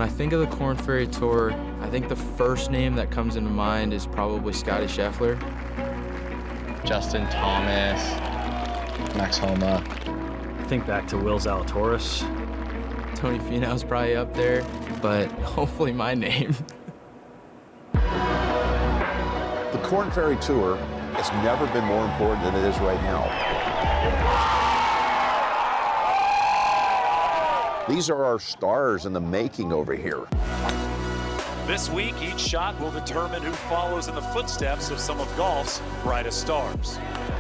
When I think of the Korn Ferry Tour, I think the first name that comes into mind is probably Scotty Scheffler. Justin Thomas. Max Homa. I think back to Will Zalatoris. Tony Finau's probably up there, but hopefully my name. The Korn Ferry Tour has never been more important than it is right now. These are our stars in the making over here. This week, each shot will determine who follows in the footsteps of some of golf's brightest stars.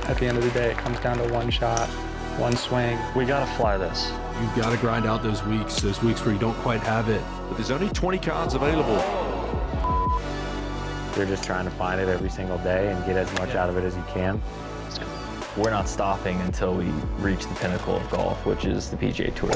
At the end of the day, it comes down to one shot, one swing. We gotta fly this. You've got to grind out those weeks where you don't quite have it. But there's only 20 cards available. You're just trying to find it every single day and get as much out of it as you can. We're not stopping until we reach the pinnacle of golf, which is the PGA Tour.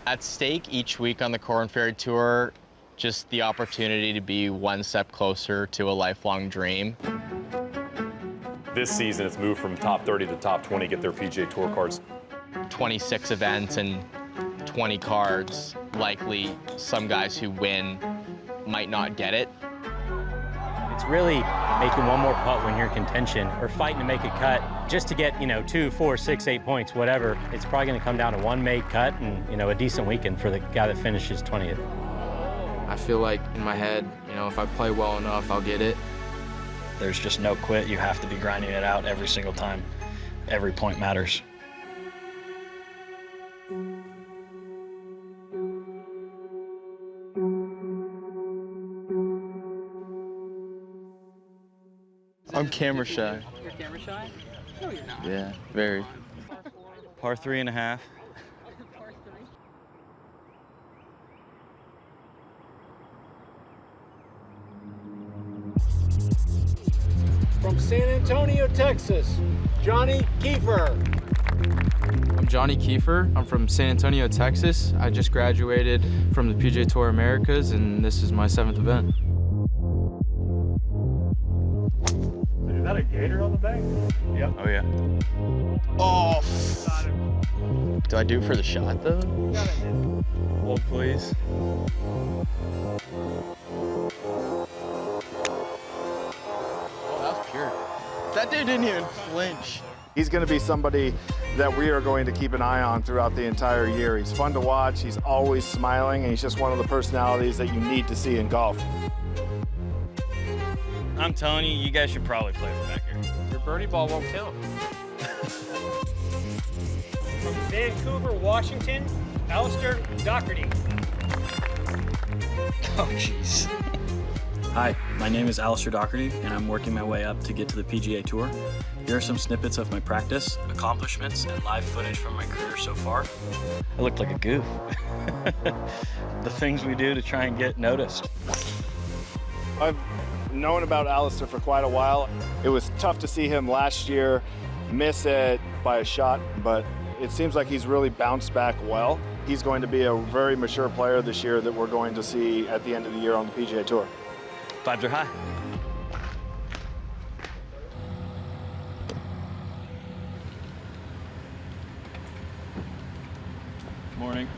At stake each week on the Korn Ferry Tour, just the opportunity to be one step closer to a lifelong dream. This season, it's moved from top 30 to top 20, get their PGA Tour cards. 26 events and 20 cards. Likely some guys who win might not get it. It's really making one more putt when you're in contention or fighting to make a cut just to get, 2, 4, 6, 8 points, whatever. It's probably going to come down to one made cut and, a decent weekend for the guy that finishes 20th. I feel like in my head, if I play well enough, I'll get it. There's just no quit. You have to be grinding it out every single time. Every point matters. I'm camera shy. You're camera shy? No, you're not. Yeah, very. Par 3.5. From San Antonio, Texas, Johnny Keefer. I'm Johnny Keefer. I'm from San Antonio, Texas. I just graduated from the PGA Tour Americas, and this is my 7th event. Is that a gator on the bank? Yep. Oh, yeah. Oh! Do I do for the shot, though? Hold, please. That dude didn't even flinch. He's going to be somebody that we are going to keep an eye on throughout the entire year. He's fun to watch, he's always smiling, and he's just one of the personalities that you need to see in golf. I'm telling you, you guys should probably play from back here. Your birdie ball won't count. From Vancouver, Washington, Alistair Docherty. Oh, jeez. Hi, my name is Alistair Docherty, and I'm working my way up to get to the PGA Tour. Here are some snippets of my practice, accomplishments, and live footage from my career so far. I looked like a goof. The things we do to try and get noticed. I've known about Alistair for quite a while. It was tough to see him last year miss it by a shot, but it seems like he's really bounced back well. He's going to be a very mature player this year that we're going to see at the end of the year on the PGA Tour. Vibes are high. Morning.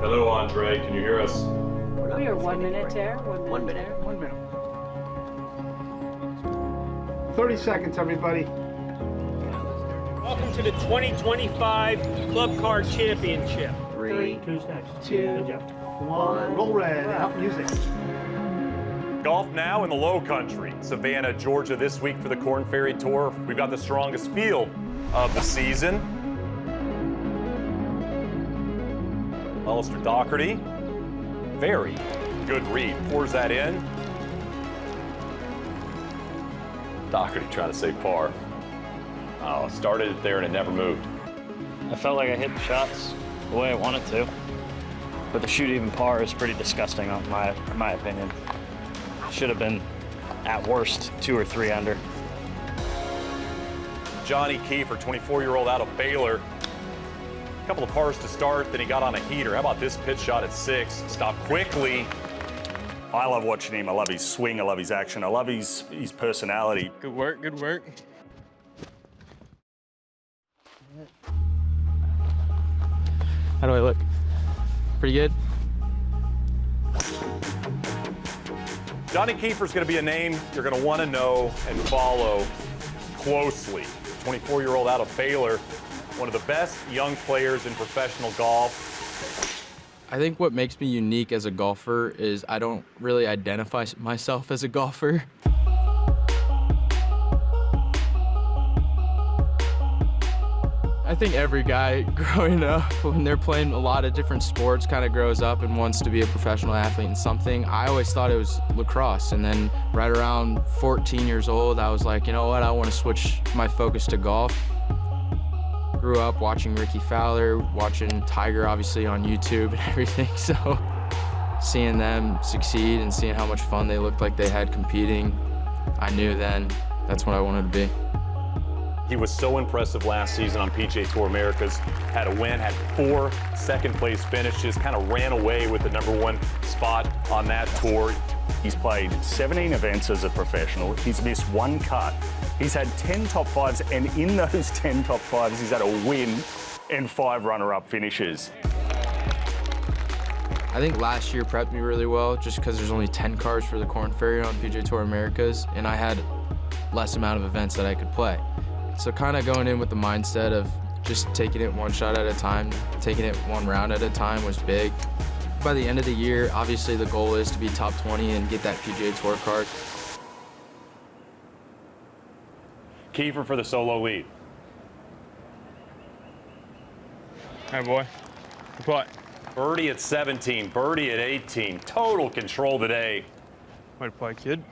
Hello, Andre. Can you hear us? We are 1 minute, Tara. 1 minute. 1 minute. 30 seconds, everybody. Welcome to the 2025 Club Card Championship. 3, 2, 1. Roll red. Help music. Golf now in the Low Country. Savannah, Georgia this week for the Korn Ferry Tour. We've got the strongest field of the season. Alistair Docherty, very good read, pours that in. Docherty trying to say par. Oh, started it there and it never moved. I felt like I hit the shots the way I wanted to. But the shoot even par is pretty disgusting in my opinion. Should have been, at worst, 2 or 3 under. Johnny Keefer, 24-year-old out of Baylor. A couple of pars to start, then he got on a heater. How about this pitch shot at 6? Stopped quickly. I love watching him. I love his swing. I love his action. I love his personality. Good work, good work. How do I look? Pretty good? Johnny Keefer's going to be a name you're going to want to know and follow closely. 24-year-old out of Baylor, one of the best young players in professional golf. I think what makes me unique as a golfer is I don't really identify myself as a golfer. I think every guy growing up, when they're playing a lot of different sports, kind of grows up and wants to be a professional athlete in something. I always thought it was lacrosse, and then right around 14 years old, I was like, you know what, I want to switch my focus to golf. Grew up watching Ricky Fowler, watching Tiger obviously on YouTube and everything, so seeing them succeed and seeing how much fun they looked like they had competing, I knew then that's what I wanted to be. He was so impressive last season on PGA Tour Americas. Had a win, had 4 second-place finishes, kind of ran away with the #1 spot on that tour. He's played 17 events as a professional. He's missed 1 cut. He's had 10 top 5s, and in those 10 top 5s, he's had a win and 5 runner-up finishes. I think last year prepped me really well just because there's only 10 cars for the Korn Ferry on PGA Tour Americas, and I had less amount of events that I could play. So kind of going in with the mindset of just taking it 1 shot at a time, taking it 1 round at a time was big. By the end of the year, obviously the goal is to be top 20 and get that PGA Tour card. Keefer for the solo lead. Hey, boy. Good play. Birdie at 17, birdie at 18. Total control today. Way to play, kid.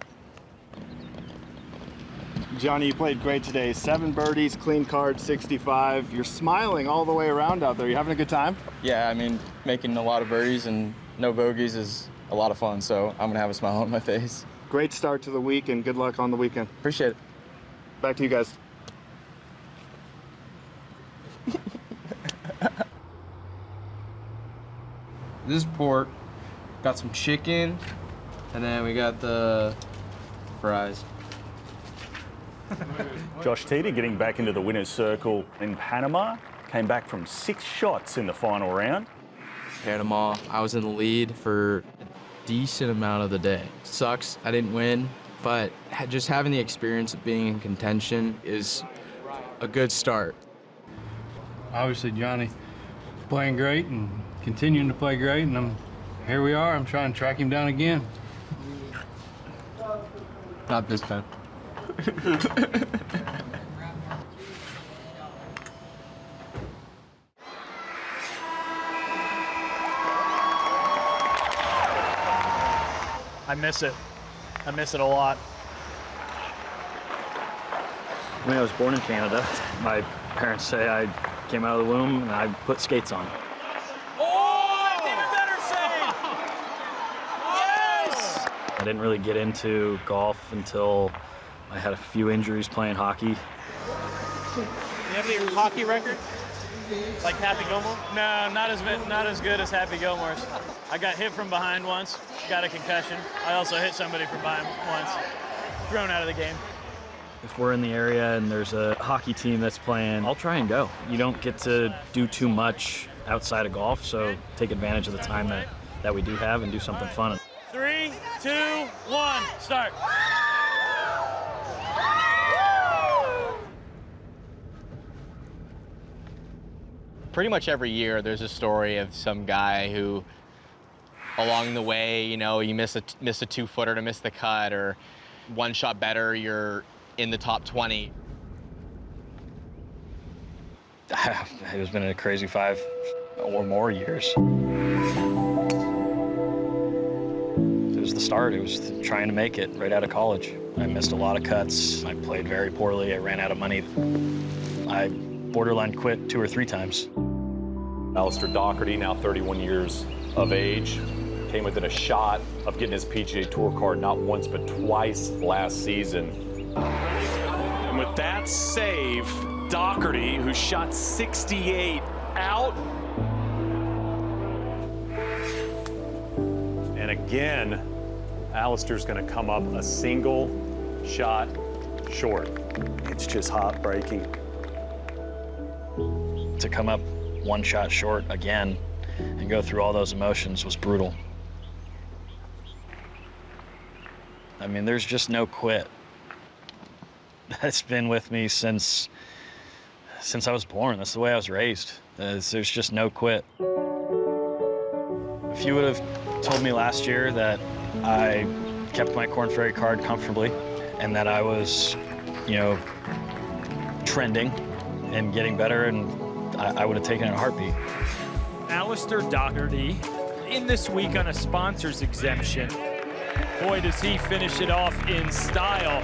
Johnny, you played great today. 7 birdies, clean card, 65. You're smiling all the way around out there. You having a good time? Yeah, I mean, making a lot of birdies and no bogeys is a lot of fun, so I'm gonna have a smile on my face. Great start to the week and good luck on the weekend. Appreciate it. Back to you guys. This is pork, got some chicken, and then we got the fries. Docherty getting back into the winner's circle in Panama. Came back from 6 shots in the final round. Panama, I was in the lead for a decent amount of the day. Sucks, I didn't win, but just having the experience of being in contention is a good start. Obviously, Johnny playing great and continuing to play great, and here we are. I'm trying to track him down again. Not this time. I miss it. I miss it a lot. When I was born in Canada, my parents say I came out of the womb and I put skates on. Oh, that's even better save! Yes! I didn't really get into golf until I had a few injuries playing hockey. You have any hockey record? Like Happy Gilmore? No, not as good as Happy Gilmore's. I got hit from behind once, got a concussion. I also hit somebody from behind once, thrown out of the game. If we're in the area and there's a hockey team that's playing, I'll try and go. You don't get to do too much outside of golf, so take advantage of the time that we do have and do something fun. 3, 2, 1, start. Pretty much every year there's a story of some guy who along the way, you know, you miss a 2-footer to miss the cut, or 1 shot better, you're in the top 20. It's been a crazy 5 or more years. It was the start. It was trying to make it right out of college. I missed a lot of cuts. I played very poorly. I ran out of money. I borderline quit 2 or 3 times. Alistair Docherty, now 31 years of age, came within a shot of getting his PGA Tour card not once but twice last season. And with that save, Docherty, who shot 68 out. And again, Alistair's going to come up a single shot short. It's just heartbreaking. To come up 1 shot short again and go through all those emotions was brutal. I mean, there's just no quit. That's been with me since I was born. That's the way I was raised. There's just no quit. If you would have told me last year that I kept my Korn Ferry card comfortably and that I was, you know, trending and getting better, and I would have taken it in a heartbeat. Alistair Docherty in this week on a sponsor's exemption. Boy, does he finish it off in style.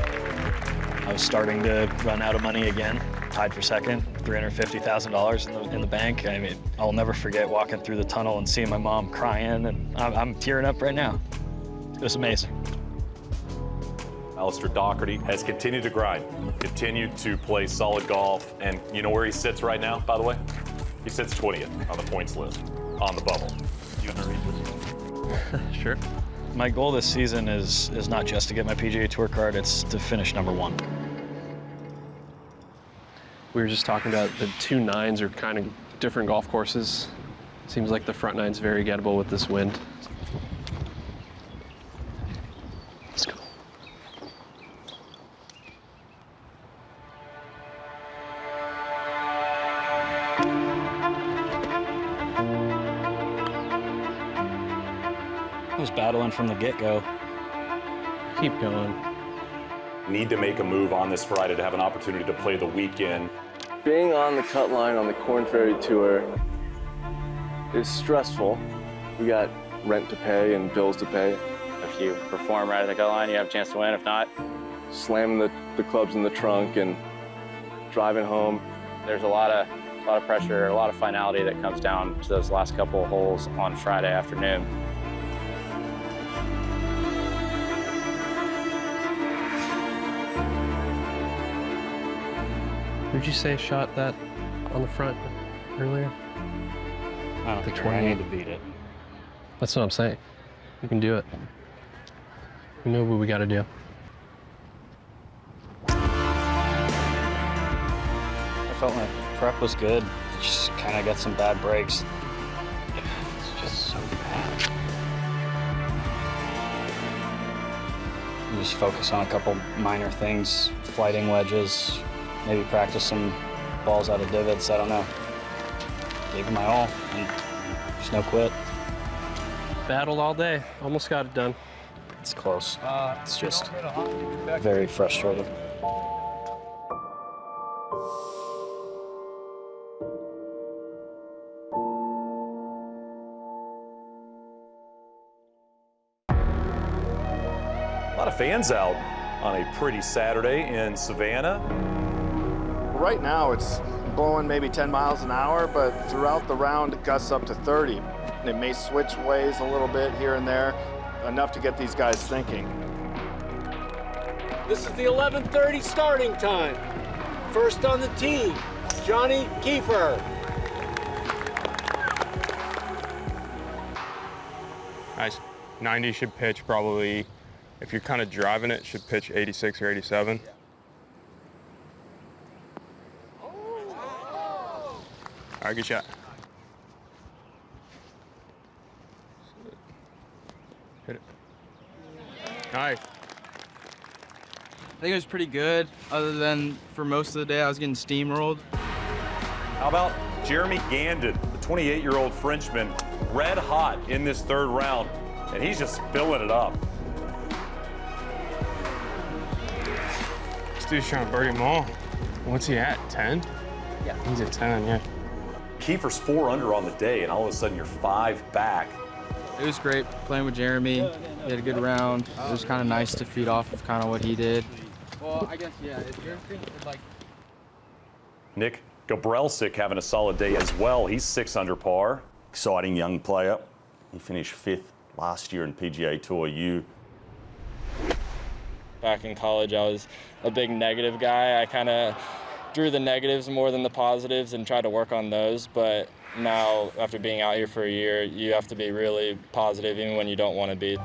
I was starting to run out of money again. Tied for second, $350,000 in the bank. I mean, I'll never forget walking through the tunnel and seeing my mom crying, and I'm tearing up right now. It was amazing. Alistair Docherty has continued to grind, continued to play solid golf, and you know where he sits right now, by the way? He sits 20th on the points list, on the bubble. You want to read this? Sure. My goal this season is not just to get my PGA Tour card, it's to finish #1. We were just talking about the 2 nines are kind of different golf courses. Seems like the front nine's very gettable with this wind. Let's go. I was battling from the get-go. Keep going. Need to make a move on this Friday to have an opportunity to play the weekend. Being on the cut line on the Korn Ferry Tour is stressful. We got rent to pay and bills to pay. If you perform right at the cut line, you have a chance to win. If not, slamming the clubs in the trunk and driving home. there's a lot of pressure, a lot of finality that comes down to those last couple of holes on Friday afternoon. Who'd you say shot that on the front earlier? I don't think I need to beat it. That's what I'm saying. You can do it. We know what we got to do. I felt my prep was good. Just kind of got some bad breaks. It's just so bad. You just focus on a couple minor things, flighting wedges, maybe practice some balls out of divots, I don't know. Gave it my all, and just no quit. Battled all day, almost got it done. It's close. It's just very frustrating. A lot of fans out on a pretty Saturday in Savannah. Right now it's blowing maybe 10 miles an hour, but throughout the round it gusts up to 30. It may switch ways a little bit here and there, enough to get these guys thinking. This is the 11:30 starting time. First on the tee, Johnny Keefer. Nice. 90 should pitch probably, if you're kind of driving it, should pitch 86 or 87. All right, good shot. Hit it. Nice. I think it was pretty good, other than for most of the day I was getting steamrolled. How about Jeremy Gandon, the 28-year-old Frenchman, red hot in this third round, and he's just filling it up. This dude's trying to birdie them all. What's he at, 10? Yeah. He's at 10, yeah. Keefer's 4 under on the day, and all of a sudden you're 5 back. It was great playing with Jeremy. He had a good round. It was kind of nice to feed off of kind of what he did. Well, I guess, yeah, it's like... Nick Gabrelsic having a solid day as well. He's 6 under par. Exciting young player. He finished 5th last year in PGA Tour. Back in college, I was a big negative guy. I kind of drew the negatives more than the positives and tried to work on those. But now, after being out here for a year, you have to be really positive even when you don't want to be.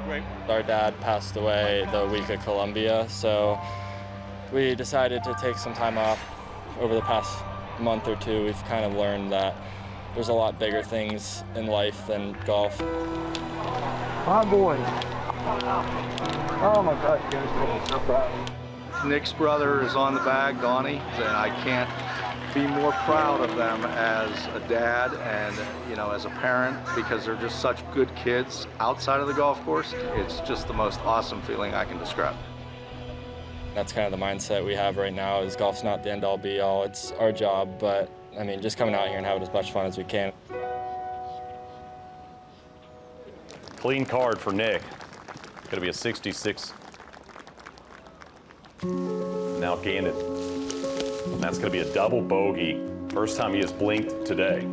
Right. Our dad passed away the week of Columbia, so we decided to take some time off. Over the past month or two, we've kind of learned that there's a lot bigger things in life than golf. My boy. Oh my God, I'm so proud. Nick's brother is on the bag, Donnie, and I can't be more proud of them as a dad and, you know, as a parent, because they're just such good kids outside of the golf course. It's just the most awesome feeling I can describe. That's kind of the mindset we have right now, is golf's not the end-all be-all. It's our job, but I mean, just coming out here and having as much fun as we can. Clean card for Nick. Gonna be a 66. Now Gannon. That's gonna be a double bogey. First time he has blinked today.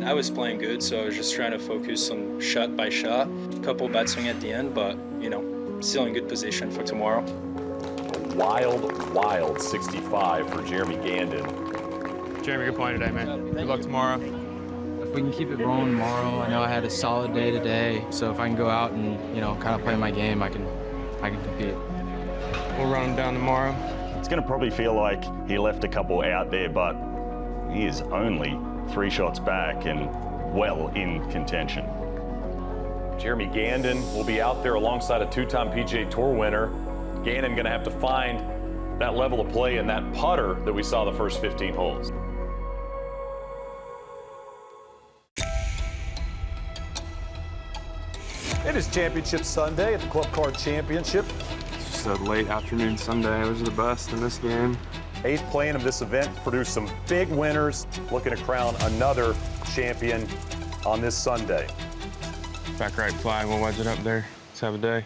I was playing good, so I was just trying to focus on shot by shot. A couple bad swing at the end, but, you know, still in good position for tomorrow. A wild 65 for Jeremy Gandon. Jeremy, good playing today, man. Good luck tomorrow. If we can keep it rolling tomorrow, I know I had a solid day today, so if I can go out and, you know, kind of play my game, I can compete. We'll run him down tomorrow. It's going to probably feel like he left a couple out there, but he is only 3 shots back and well in contention. Jeremy Gandon will be out there alongside a 2-time PGA Tour winner. Gannon going to have to find that level of play in that putter that we saw the first 15 holes. It is Championship Sunday at the Club Card Championship. It's just a late afternoon Sunday. Those are the best in this game. 8th playing of this event produced some big winners, looking to crown another champion on this Sunday. Back right flag, we'll wedge it up there. Let's have a day.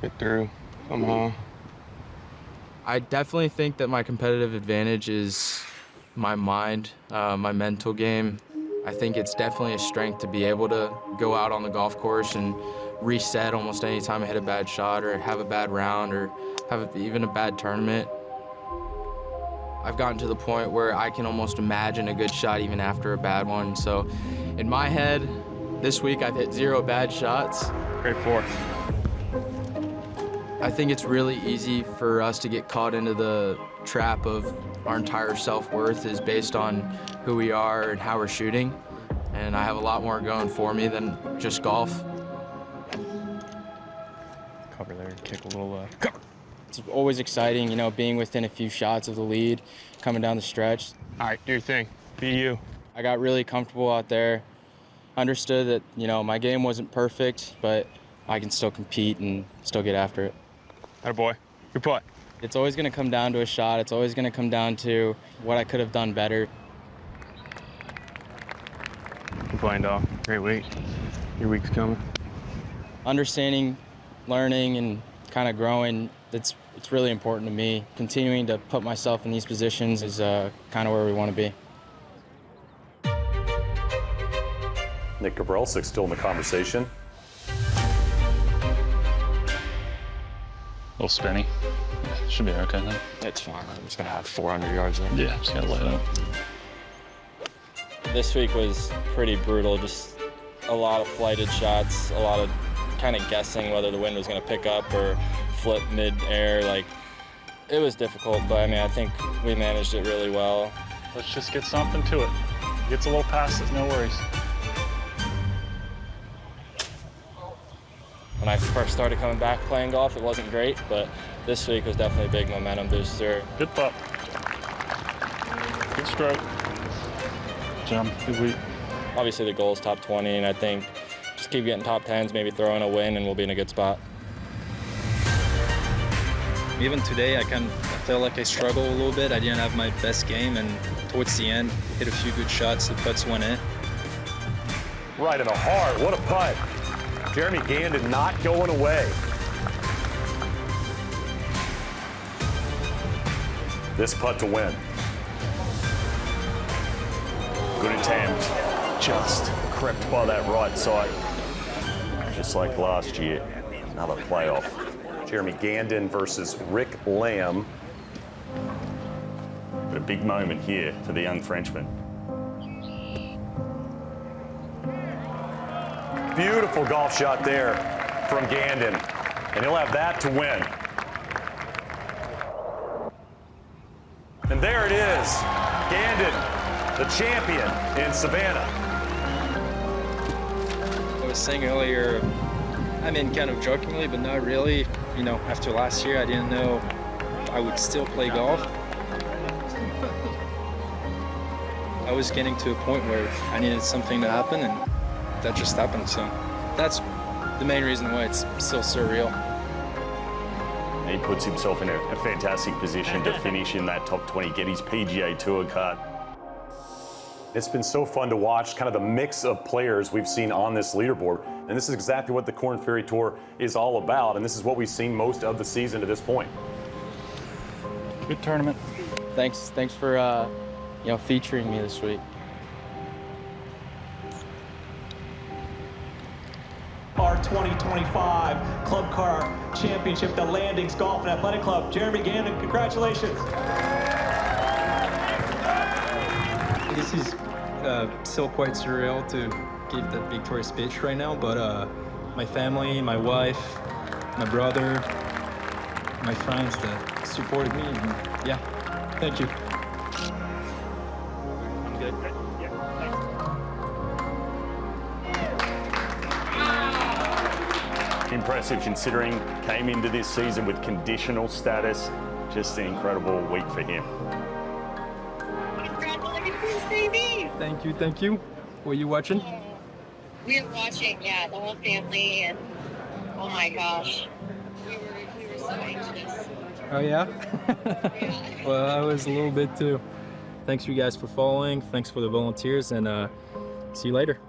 Get through somehow. I definitely think that my competitive advantage is my mind, my mental game. I think it's definitely a strength to be able to go out on the golf course and reset almost any time I hit a bad shot or have a bad round or have even a bad tournament. I've gotten to the point where I can almost imagine a good shot even after a bad one. So in my head, this week I've hit 0 bad shots. Grade 4. I think it's really easy for us to get caught into the trap of our entire self-worth is based on who we are and how we're shooting. And I have a lot more going for me than just golf. Cover there, kick a little left. Cover. It's always exciting, you know, being within a few shots of the lead, coming down the stretch. All right, do your thing. Be you. I got really comfortable out there. Understood that, you know, my game wasn't perfect, but I can still compete and still get after it. Attaboy. Good putt. It's always going to come down to a shot. It's always going to come down to what I could have done better. Good playing, dog. Great week. Your week's coming. Understanding, learning, and kind of growing, it's really important to me. Continuing to put myself in these positions is kind of where we want to be. Nick Gabrelsic still in the conversation. A little spinny. Should be okay then. It's fine. I'm just going to have 400 yards in. Yeah, just gotta lay it up. This week was pretty brutal. Just a lot of flighted shots, a lot of kind of guessing whether the wind was going to pick up or flip mid-air. Like, it was difficult, but I mean, I think we managed it really well. Let's just get something to it. Gets a little past us, no worries. When I first started coming back playing golf, it wasn't great, but this week was definitely a big momentum booster. Good putt. Good stroke. Jump, good week. Obviously the goal is top 20, and I think just keep getting top 10s, maybe throw in a win, and we'll be in a good spot. Even today, I felt like I struggled a little bit. I didn't have my best game, and towards the end, hit a few good shots. The putts went in. Right in the heart. What a putt. Jeremy Gandon not going away. this putt to win. Good attempt. Just crept by that right side. Just like last year, another playoff. Jeremy Gandon versus Rick Lamb. But a big moment here for the young Frenchman. Beautiful golf shot there from Gandon, and he'll have that to win. And there it is, Gandon, the champion in Savannah. I was saying earlier, I mean, kind of jokingly, but not really. You know, after last year, I didn't know I would still play golf. I was getting to a point where I needed something to happen, and that just happened. So that's the main reason why it's still surreal. He puts himself in a fantastic position to finish in that top 20, get his PGA Tour card. It's been so fun to watch kind of the mix of players we've seen on this leaderboard. And this is exactly what the Korn Ferry Tour is all about. And this is what we've seen most of the season to this point. Good tournament. Thanks for featuring me this week. Our 2025 Club Car Championship, the Landings Golf and Athletic Club. Jeremy Gandon, congratulations. This is still quite surreal to give that victory speech right now, but my family, my wife, my brother, my friends that supported me, and yeah, thank you. I'm good. Impressive considering came into this season with conditional status. Just an incredible week for him. Thank you. Were you watching? We were watching, yeah, the whole family, and oh my gosh, we were so anxious. Oh yeah? Well, I was a little bit too. Thanks you guys for following. Thanks for the volunteers, and see you later.